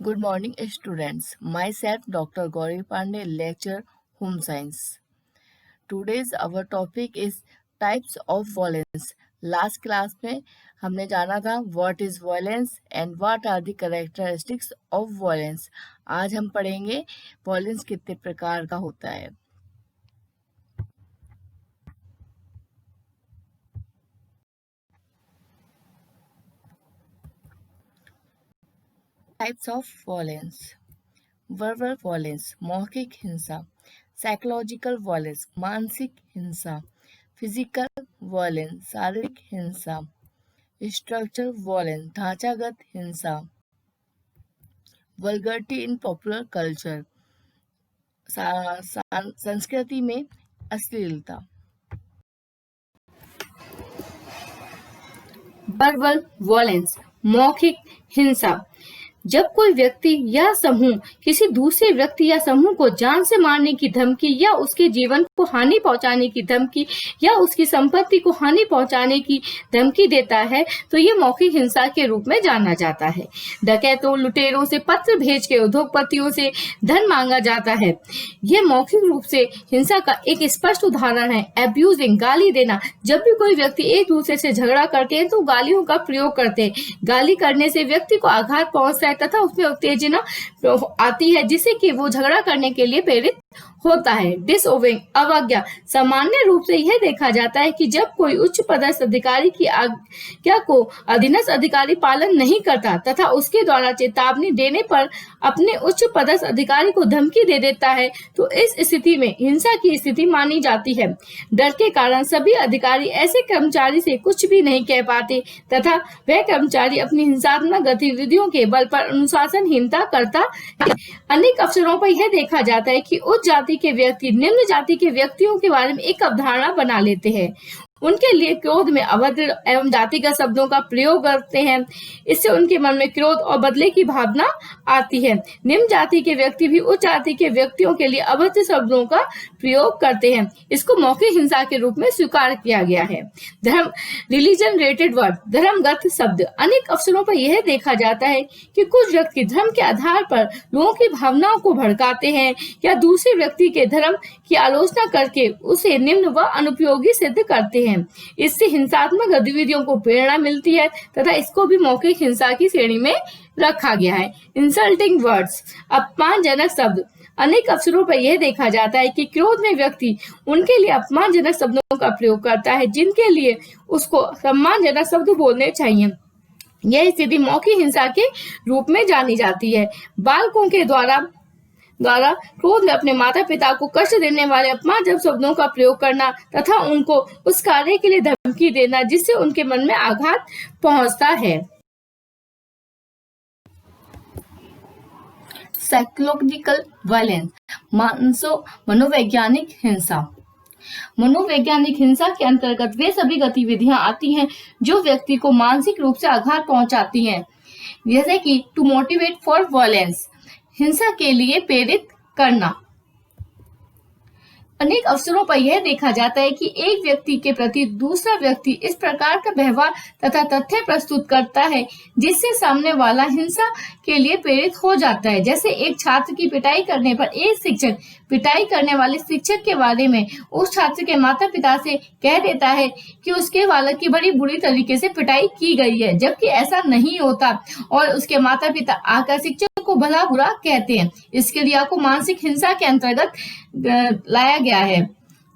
Good morning, students. Myself, Dr. Gauri Pandey, lecturer, Home Science. Today's our topic is types of violence. Last class में हमने जाना था what is violence and what are the characteristics of violence. आज हम पढ़ेंगे violence कितने प्रकार का होता है. Types of violence. Verbal violence, मौखिक हिंसा. Psychological violence, मानसिक हिंसा. Physical violence, शारीरिक हिंसा. Structural violence, ढांचागत हिंसा. Vulgarity in popular culture, संस्कृति में अश्लीलता. वर्बल वॉयलेंस, मौखिक हिंसा. जब कोई व्यक्ति या समूह किसी दूसरे व्यक्ति या समूह को जान से मारने की धमकी या उसके जीवन को हानि पहुंचाने की धमकी या उसकी संपत्ति को हानि पहुंचाने की धमकी देता है तो ये मौखिक हिंसा के रूप में जाना जाता है. डकैतों, लुटेरों से पत्र भेज के उद्योगपतियों से धन मांगा जाता है. यह मौखिक रूप से हिंसा का एक स्पष्ट उदाहरण है. एब्यूजिंग, गाली देना. जब भी कोई व्यक्ति एक दूसरे से झगड़ा करते हैं तो गालियों का प्रयोग करते हैं. गाली करने से व्यक्ति को आघात पहुंचता है तथा उसमें उत्तेजना आती है जिससे कि वो झगड़ा करने के लिए प्रेरित होता है. डिसओबेइंग, अवज्ञा. सामान्य रूप से यह देखा जाता है कि जब कोई उच्च पदस्थ अधिकारी की आज्ञा को अधीनस्थ अधिकारी पालन नहीं करता तथा उसके द्वारा चेतावनी देने पर अपने उच्च पदस्थ अधिकारी को धमकी दे देता है तो इस स्थिति में हिंसा की स्थिति मानी जाती है. डर के कारण सभी अधिकारी ऐसे कर्मचारी से कुछ भी नहीं कह पाते तथा वह कर्मचारी अपनी हिंसात्मक गतिविधियों के बल पर अनुशासनहीनता करता है. अनेक अवसरों पर यह देखा जाता है कि उच्च जाति के व्यक्ति निम्न जाति के व्यक्तियों के बारे में एक अवधारणा बना लेते हैं. उनके लिए क्रोध में अभद्र एवं जातिगत शब्दों का प्रयोग करते हैं. इससे उनके मन में क्रोध और बदले की भावना आती है. निम्न जाति के व्यक्ति भी उच्च जाति के व्यक्तियों के लिए अभद्र शब्दों का प्रयोग करते हैं. इसको मौखिक हिंसा के रूप में स्वीकार किया गया है. धर्म, रिलीजन रिलेटेड वर्ड, धर्मगत शब्द. अनेक अवसरों पर यह देखा जाता है कि कुछ व्यक्ति धर्म के आधार पर लोगों की भावनाओं को भड़काते हैं या दूसरे व्यक्ति के धर्म की आलोचना करके उसे निम्न व अनुपयोगी सिद्ध करते हैं. इससे हिंसात्मक गतिविधियों को प्रेरणा मिलती है तथा इसको भी मौखिक हिंसा की श्रेणी में रखा गया है. इंसल्टिंग वर्ड्स, अपमानजनक शब्द. अनेक अवसरों पर यह देखा जाता है कि क्रोध में व्यक्ति उनके लिए अपमानजनक शब्दों का प्रयोग करता है जिनके लिए उसको सम्मानजनक शब्द बोलने चाहिए. यह स्थिति मौखिक हिंसा के रूप में जानी जाती है. बालकों के द्वारा क्रोध में अपने माता पिता को कष्ट देने वाले अपमानजनक शब्दों का प्रयोग करना तथा उनको उस कार्य के लिए धमकी देना जिससे उनके मन में आघात पहुंचता है. साइकोलॉजिकल वायलेंस, मनोवैज्ञानिक हिंसा. मनोवैज्ञानिक हिंसा के अंतर्गत वे सभी गतिविधियां आती हैं जो व्यक्ति को मानसिक रूप से आघात पहुंचाती हैं, जैसे कि टू मोटिवेट फॉर वायलेंस, हिंसा के लिए प्रेरित करना. अनेक अवसरों पर यह देखा जाता है कि एक व्यक्ति के प्रति दूसरा व्यक्ति इस प्रकार का व्यवहार तथा तथ्य प्रस्तुत करता है जिससे सामने वाला हिंसा के लिए प्रेरित हो जाता है. जैसे एक छात्र की पिटाई करने पर एक शिक्षक पिटाई करने वाले शिक्षक के बारे में उस छात्र के माता पिता से कह देता है कि उसके बालक की बड़ी बुरी तरीके से पिटाई की गई है, जबकि ऐसा नहीं होता और उसके माता पिता आकर शिक्षक को भला बुरा कहते हैं. इस क्रिया को मानसिक हिंसा के अंतर्गत लाया गया है.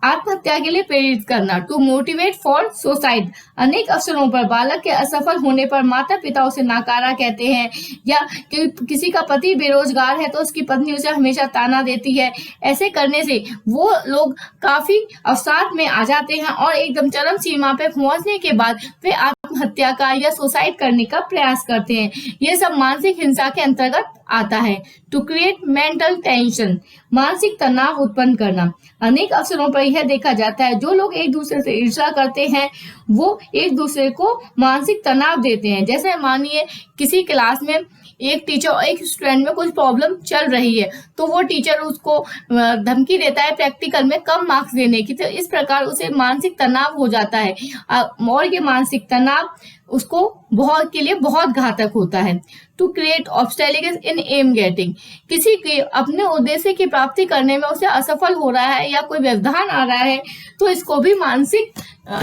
आत्महत्या के लिए प्रेरित करना, टू मोटिवेट फॉर सुसाइड. अनेक अवसरों पर बालक के असफल होने पर माता पिता उसे नाकारा कहते हैं या किसी का पति बेरोजगार है तो उसकी पत्नी उसे हमेशा ताना देती है. ऐसे करने से वो लोग काफी अवसाद में आ जाते हैं और एकदम चरम सीमा पे पहुंचने के बाद वे आत्महत्या का या सुसाइड करने का प्रयास करते हैं. ये सब मानसिक हिंसा के अंतर्गत आता है. टू क्रिएट मेंटल टेंशन, मानसिक तनाव उत्पन्न करना. अनेक अवसरों पर यह देखा जाता है जो लोग एक दूसरे से ईर्ष्या करते हैं वो एक दूसरे को मानसिक तनाव देते हैं. जैसे मानिए किसी क्लास में एक टीचर और एक स्टूडेंट में कुछ प्रॉब्लम चल रही है तो वो टीचर उसको धमकी देता है प्रैक्टिकल में कम मार्क्स देने की, तो इस प्रकार उसे मानसिक तनाव हो जाता है. और ये मानसिक तनाव उसको बहुत के लिए बहुत घातक होता है। To create obstacles in aim getting, किसी के अपने उद्देश्य की प्राप्ति करने में उसे असफल हो रहा है या कोई व्यवधान आ रहा है तो इसको भी मानसिक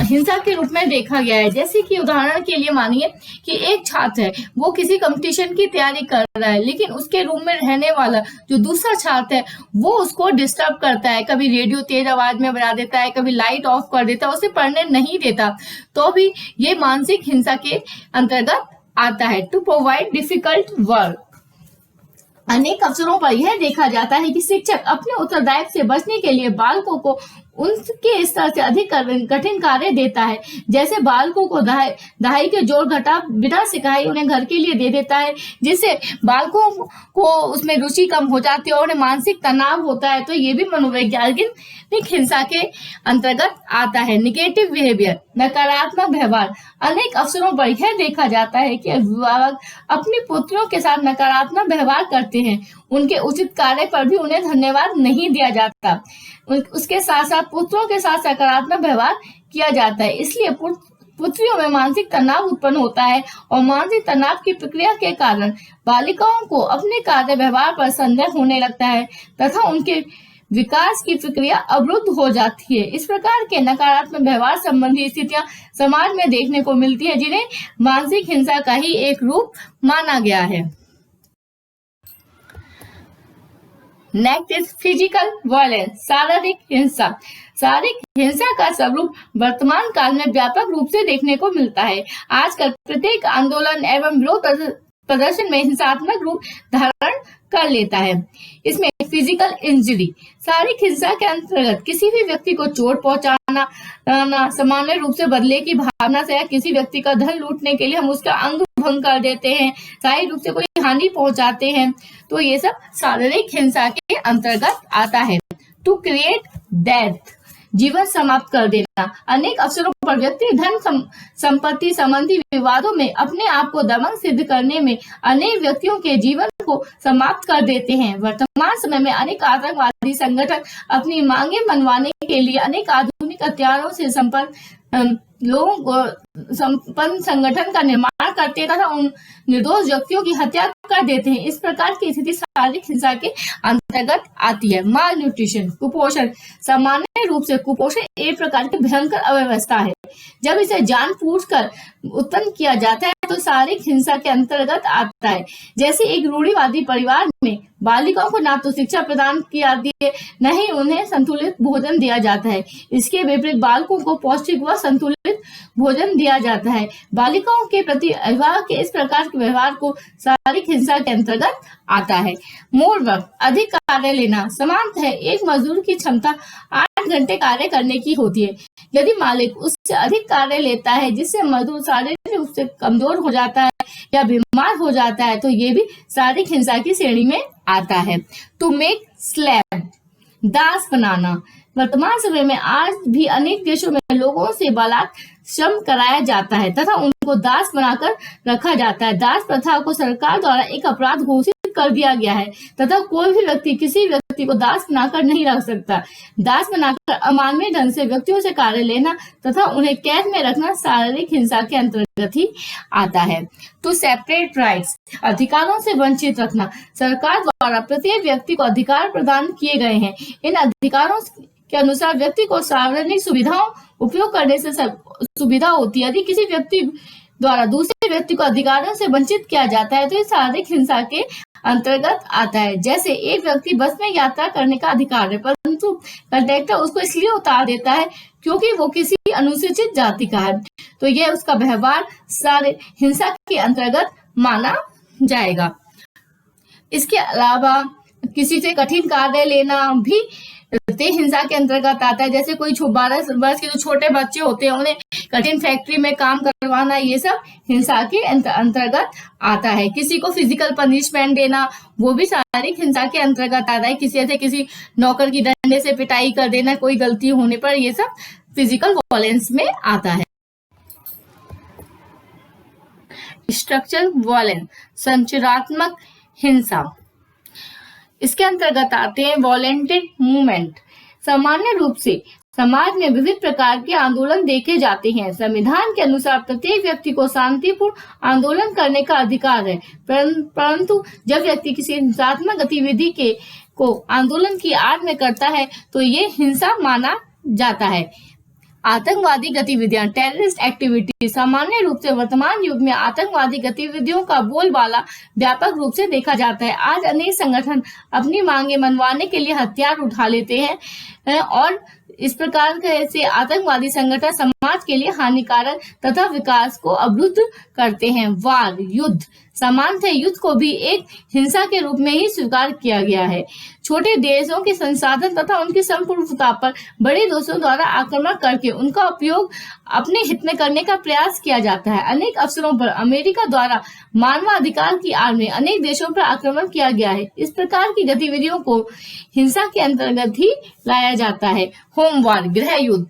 हिंसा के रूप में देखा गया है। जैसे कि उदाहरण के लिए मानिए कि एक छात्र है, वो किसी कंपटीशन की तैयारी कर रहा है, लेकिन उसके रूम में रहने वाला जो दूसरा छात्र है वो उसको डिस्टर्ब करता है, कभी रेडियो तेज आवाज में बजा देता है, कभी लाइट ऑफ कर देता है, उसे पढ़ने नहीं देता, तो भी ये मानसिक हिंसा के अंतर्गत आता है। टू प्रोवाइड डिफिकल्ट वर्क, अनेक अवसरों पर यह देखा जाता है कि शिक्षक अपने उत्तरदायित्व से बचने के लिए बालकों को उनके स्तर से अधिक कठिन कार्य देता है। जैसे बालकों को दहाई के जोड़ घटा बिना सिखाए उन्हें घर के लिए दे देता है, जिससे बालकों को उसमें रुचि कम हो जाती है और उन्हें मानसिक तनाव होता है। तो ये भी मनोवैज्ञानिक हिंसा के अंतर्गत आता है। निगेटिव बिहेवियर, नकारात्मक व्यवहार, अनेक अवसरों पर यह देखा जाता है कि अभिभावक अपनी पुत्रियों के साथ नकारात्मक व्यवहार करते हैं, उनके उचित कार्य पर भी उन्हें धन्यवाद नहीं दिया जाता, उसके साथ साथ पुत्रों के साथ सकारात्मक व्यवहार किया जाता है। इसलिए पुत्रियों में मानसिक तनाव उत्पन्न होता है और मानसिक तनाव की प्रक्रिया के कारण बालिकाओं को अपने कार्य व्यवहार पर संदेह होने लगता है तथा उनके विकास की प्रक्रिया अवरुद्ध हो जाती है। इस प्रकार के नकारात्मक व्यवहार संबंधी स्थितियां समाज में देखने को मिलती है, जिन्हें मानसिक हिंसा का ही एक रूप माना गया है। नेक्स्ट इज फिजिकल वायलेंस, शारीरिक हिंसा। शारीरिक हिंसा का स्वरूप वर्तमान काल में व्यापक रूप से देखने को मिलता है। आजकल प्रत्येक आंदोलन एवं विरोध प्रदर्शन में हिंसात्मक रूप धारण कर लेता है। इसमें फिजिकल इंजरी, शारीरिक हिंसा के अंतर्गत किसी भी व्यक्ति को चोट पहुंचाना, सामान्य रूप से बदले की भावना से या किसी व्यक्ति का धन लूटने के लिए हम उसका अंग भंग कर देते हैं, शारीरिक रूप से कोई हानि पहुंचाते हैं, तो ये सब शारीरिक हिंसा के अंतर्गत आता है। टू क्रिएट डेथ, जीवन समाप्त कर देना, अनेक अवसरों पर व्यक्ति धन संपत्ति संबंधी विवादों में अपने आप को दबंग सिद्ध करने में अनेक व्यक्तियों के जीवन को समाप्त कर देते हैं। वर्तमान समय में अनेक आतंकवादी संगठन अपनी मांगे मनवाने के लिए अनेक आधुनिक हथियारों से संपन्न लोगों को संपन्न संगठन का निर्माण करते हैं तथा उन निर्दोष व्यक्तियों की हत्या कर देते हैं। इस प्रकार की स्थिति शारीरिक हिंसा के अंतर्गत आती है। माल न्यूट्रिशन, कुपोषण, सामान्य रूप से कुपोषण एक प्रकार की भयंकर अव्यवस्था है। जब इसे जानबूझकर उत्पन्न किया जाता है तो शारीरिक हिंसा के अंतर्गत आता है। जैसे एक रूढ़िवादी परिवार में बालिकाओं को ना तो शिक्षा प्रदान की जाती है, न ही उन्हें संतुलित भोजन दिया जाता है। इसके विपरीत बालकों को पौष्टिक व संतुलित भोजन दिया जाता है। बालिकाओं के प्रति अभिभावक के इस प्रकार के व्यवहार को शारीरिक हिंसा के अंतर्गत आता है। मोर वर्क, अधिक कार्य लेना, सामान्यतः एक मजदूर की क्षमता 8 घंटे कार्य करने की होती है। यदि मालिक उससे अधिक कार्य लेता है जिससे मजदूर शारीरिक रूप से कमजोर हो जाता है या बीमार हो जाता है तो ये भी शारीरिक हिंसा की श्रेणी में आता है। टू मेक स्लेव, दास बनाना, वर्तमान समय में आज भी अनेक देशों में लोगों से बलात् श्रम कराया जाता है तथा उनको दास बनाकर रखा जाता है। दास प्रथा को सरकार द्वारा एक अपराध घोषित कर दिया गया है तथा कोई भी व्यक्ति किसी व्यक्ति को दास बनाकर नहीं रख सकता। दास बनाकर अमानवीय ढंग से व्यक्तियों से कार्य लेना तथा उन्हें कैद में रखना शारीरिक हिंसा के अंतर्गत ही आता है। टू सेपरेट राइट्स, अधिकारों से वंचित रखना, सरकार द्वारा प्रत्येक व्यक्ति को अधिकार प्रदान किए गए हैं। इन अधिकारों के अनुसार व्यक्ति को सार्वजनिक सुविधाओं उपयोग करने से सुविधा होती है। यदि किसी व्यक्ति द्वारा दूसरे व्यक्ति को अधिकारों से वंचित किया जाता है तो ये शारीरिक हिंसा के अंतर्गत आता है। जैसे एक व्यक्ति बस में यात्रा करने का अधिकार है परंतु कंडक्टर उसको इसलिए उतार देता है क्योंकि वो किसी अनुसूचित जाति का है, तो यह उसका व्यवहार शारीरिक हिंसा के अंतर्गत माना जाएगा। इसके अलावा किसी से कठिन कार्य लेना भी हिंसा के अंतर्गत आता है। जैसे कोई 12 वर्ष के जो छोटे बच्चे होते हैं उन्हें कठिन फैक्ट्री में काम करवाना, ये सब हिंसा के अंतर्गत आता है। किसी को फिजिकल पनिशमेंट देना वो भी शारीरिक हिंसा के अंतर्गत आता है। किसी नौकर की डंडे से पिटाई कर देना कोई गलती होने पर, ये सब फिजिकल वायलेंस में आता है। स्ट्रक्चरल वायलेंस, संरचनात्मक हिंसा, इसके अंतर्गत आते हैं वॉलेंटेड मूवमेंट, सामान्य रूप से समाज में विविध प्रकार के आंदोलन देखे जाते हैं। संविधान के अनुसार प्रत्येक व्यक्ति को शांतिपूर्ण आंदोलन करने का अधिकार है, परंतु जब व्यक्ति किसी हिंसात्मक गतिविधि को आंदोलन की आड़ में करता है तो ये हिंसा माना जाता है। आतंकवादी गतिविधियां, टेररिस्ट एक्टिविटी। सामान्य रूप से वर्तमान युग में आतंकवादी गतिविधियों का बोलबाला व्यापक रूप से देखा जाता है। आज अनेक संगठन अपनी मांगे मनवाने के लिए हथियार उठा लेते हैं और इस प्रकार से आतंकवादी संगठन समाज के लिए हानिकारक तथा विकास को अवरुद्ध करते हैं। वार, युद्ध। सामान्यतः युद्ध को भी एक हिंसा के रूप में ही स्वीकार किया गया है। छोटे देशों के संसाधन तथा उनकी संप्रभुता पर बड़े देशों द्वारा आक्रमण करके उनका उपयोग अपने हित में करने का प्रयास किया जाता है। अनेक अवसरों पर अमेरिका द्वारा मानवाधिकार की आड़ में अनेक देशों पर आक्रमण किया गया है। इस प्रकार की गतिविधियों को हिंसा के अंतर्गत ही लाया जाता है। होम वार, गृह युद्ध।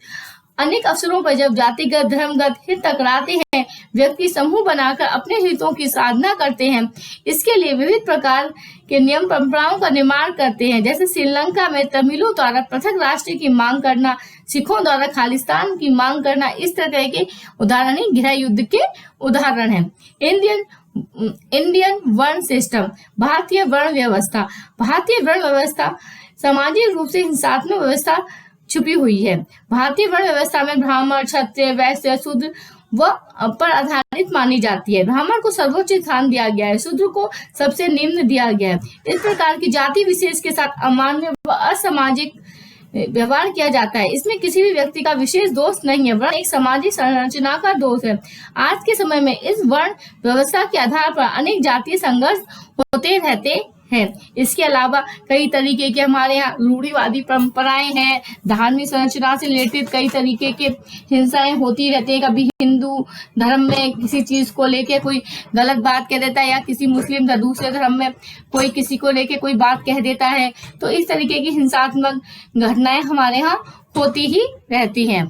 अनेक अवसरों पर जब जातिगत धर्मगत हित टकराते हैं, व्यक्ति समूह बनाकर अपने हितों की साधना करते हैं। इसके लिए विविध प्रकार के नियम परंपराओं का निर्माण करते हैं। जैसे श्रीलंका में तमिलों द्वारा पृथक राष्ट्र की मांग करना, सिखों द्वारा खालिस्तान की मांग करना, इस तरह के उदाहरण ही गृह युद्ध के उदाहरण हैं। इंडियन वर्ण सिस्टम, भारतीय वर्ण व्यवस्था। भारतीय वर्ण व्यवस्था सामाजिक रूप से हिंसात्मक व्यवस्था छुपी हुई है। भारतीय वर्ण व्यवस्था में ब्राह्मण, क्षत्रिय, वैश्य, शूद्र व पर आधारित मानी जाती है। ब्राह्मण को सर्वोच्च स्थान दिया गया है, शूद्र को सबसे निम्न दिया गया है। इस प्रकार की जाति विशेष के साथ अमान्य व असामाजिक व्यवहार किया जाता है। इसमें किसी भी व्यक्ति का विशेष दोष नहीं है, वर्ण एक सामाजिक संरचना का दोष है। आज के समय में इस वर्ण व्यवस्था के आधार पर अनेक जातीय संघर्ष होते रहते हैं। इसके अलावा कई तरीके के हमारे यहाँ रूढ़िवादी परंपराएं हैं। धार्मिक संरचना से रिलेटेड कई तरीके के हिंसाएं होती रहती है। कभी हिंदू धर्म में किसी चीज को लेके कोई गलत बात कह देता है, या किसी मुस्लिम या दूसरे धर्म में कोई किसी को लेके कोई बात कह देता है। तो इस तरीके की हिंसात्मक घटनाएं हमारे यहाँ होती ही रहती हैं।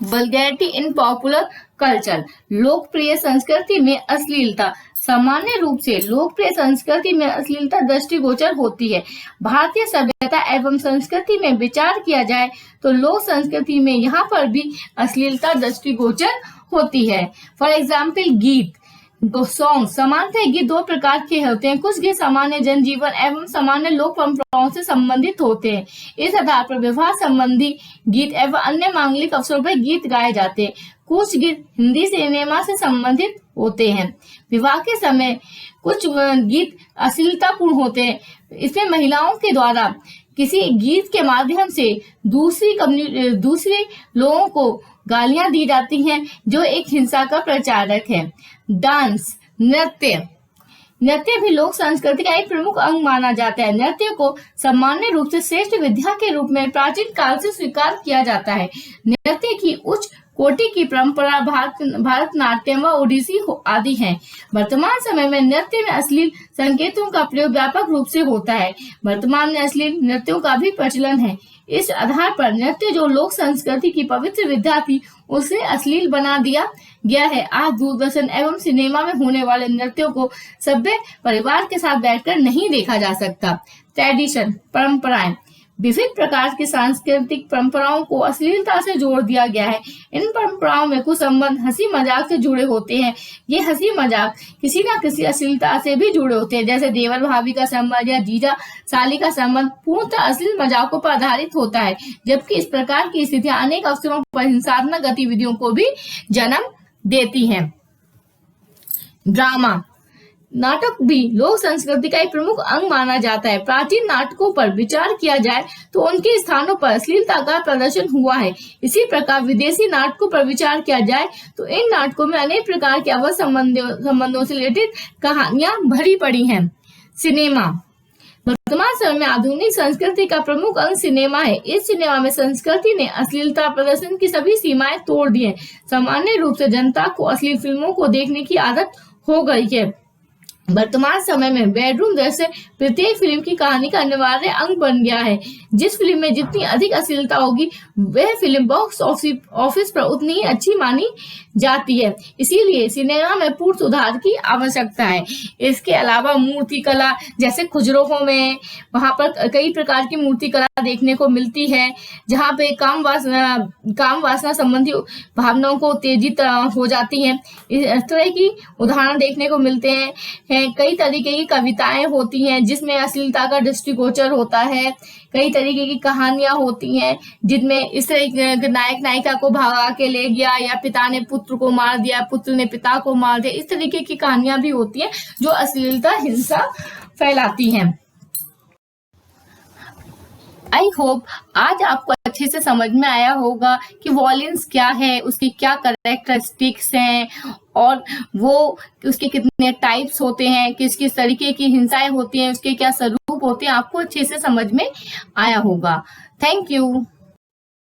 वल्गैरिटी इन पॉपुलर कल्चर, लोकप्रिय संस्कृति में अश्लीलता। सामान्य रूप से लोकप्रिय संस्कृति में अश्लीलता दृष्टिगोचर होती है। भारतीय सभ्यता एवं संस्कृति में विचार किया जाए तो लोक संस्कृति में यहाँ पर भी अश्लीलता दृष्टिगोचर होती है। फॉर एग्जाम्पल, गीत, सॉन्ग। सामान्यतः गीत दो प्रकार के होते हैं। कुछ गीत सामान्य जनजीवन एवं सामान्य लोक परंपराओं से संबंधित होते हैं। इस आधार पर विवाह संबंधी गीत एवं अन्य मांगलिक अवसरों पर गीत गाए जाते हैं। कुछ गीत हिंदी सिनेमा से संबंधित होते हैं। विवाह के समय कुछ गीत अश्लीलतापूर्ण होते हैं। इसमें महिलाओं के द्वारा किसी गीत के माध्यम से दूसरे लोगों को गालियां दी जाती हैं, जो एक हिंसा का प्रचारक है। डांस, नृत्य भी लोक संस्कृति का एक प्रमुख अंग माना जाता है। नृत्य को सामान्य रूप से श्रेष्ठ विद्या के रूप में प्राचीन काल से स्वीकार किया जाता है। नृत्य की उच्च कोटि की परंपरा भारतनाट्यम व ओडिसी आदि हैं। वर्तमान समय में नृत्य में अश्लील संकेतों का प्रयोग व्यापक रूप से होता है। वर्तमान में अश्लील नृत्यों का भी प्रचलन है। इस आधार पर नृत्य जो लोक संस्कृति की पवित्र विद्या थी, उसे अश्लील बना दिया गया है। आज दूरदर्शन एवं सिनेमा में होने वाले नृत्यों को सभ्य परिवार के साथ बैठकर नहीं देखा जा सकता। ट्रेडिशन, परंपराएं। विविध प्रकार की सांस्कृतिक परंपराओं को अश्लीलता से जोड़ दिया गया है। इन परंपराओं में कुछ संबंध हंसी मजाक से जुड़े होते हैं। ये हंसी मजाक किसी न किसी अश्लीलता से भी जुड़े होते हैं। जैसे देवर भाभी का संबंध या जीजा साली का संबंध पूर्णतः अश्लील मजाकों पर आधारित होता है। जबकि इस प्रकार की स्थितियां अनेक अवसरों पर हिंसात्मक गतिविधियों को भी जन्म देती हैं। ड्रामा, नाटक भी लोक संस्कृति का एक प्रमुख अंग माना जाता है। प्राचीन नाटकों पर विचार किया जाए तो उनके स्थानों पर अश्लीलता का प्रदर्शन हुआ है। इसी प्रकार विदेशी नाटकों पर विचार किया जाए तो इन नाटकों में अनेक प्रकार के अवध संबंधों से रिलेटेड कहानियां भरी पड़ी हैं। सिनेमा, वर्तमान समय में आधुनिक संस्कृति का प्रमुख अंग सिनेमा है। इस सिनेमा में संस्कृति ने अश्लीलता प्रदर्शन की सभी सीमाएं तोड़ दी है। सामान्य रूप से जनता को अश्लील फिल्मों को देखने की आदत हो गई है। वर्तमान समय में बेडरूम जैसे प्रत्येक फिल्म की कहानी का अनिवार्य अंग बन गया है। जिस फिल्म में जितनी अधिक अश्लीलता होगी वह फिल्म बॉक्स ऑफिस पर उतनी ही अच्छी मानी जाती है। इसीलिए सिनेमा में पूर्ण सुधार की आवश्यकता है। इसके अलावा मूर्ति कला जैसे खुजरों में वहां पर कई प्रकार की मूर्ति कला देखने को मिलती है, जहाँ पे काम वासना संबंधी भावनाओं को तेजी हो जाती है। इस तरह की उदाहरण देखने को मिलते हैं। कई तरीके की कविताएं होती हैं जिसमें अश्लीलता का दृष्टिगोचर होता है। कई तरीके की कहानियां होती हैं जिनमें इस तरह नायक नायिका को भगा के ले गया, या पिता ने पुत्र को मार दिया, पुत्र ने पिता को मार दिया। इस तरीके की कहानियां भी होती हैं जो अश्लीलता हिंसा फैलाती हैं। आई होप आज आपको अच्छे से समझ में आया होगा कि वॉयलेंस क्या है, उसकी क्या कैरेक्टरिस्टिक्स हैं, और वो उसके कितने टाइप्स होते हैं, किस किस तरीके की हिंसाएं होती हैं, उसके क्या स्वरूप होते हैं। आपको अच्छे से समझ में आया होगा। Thank you.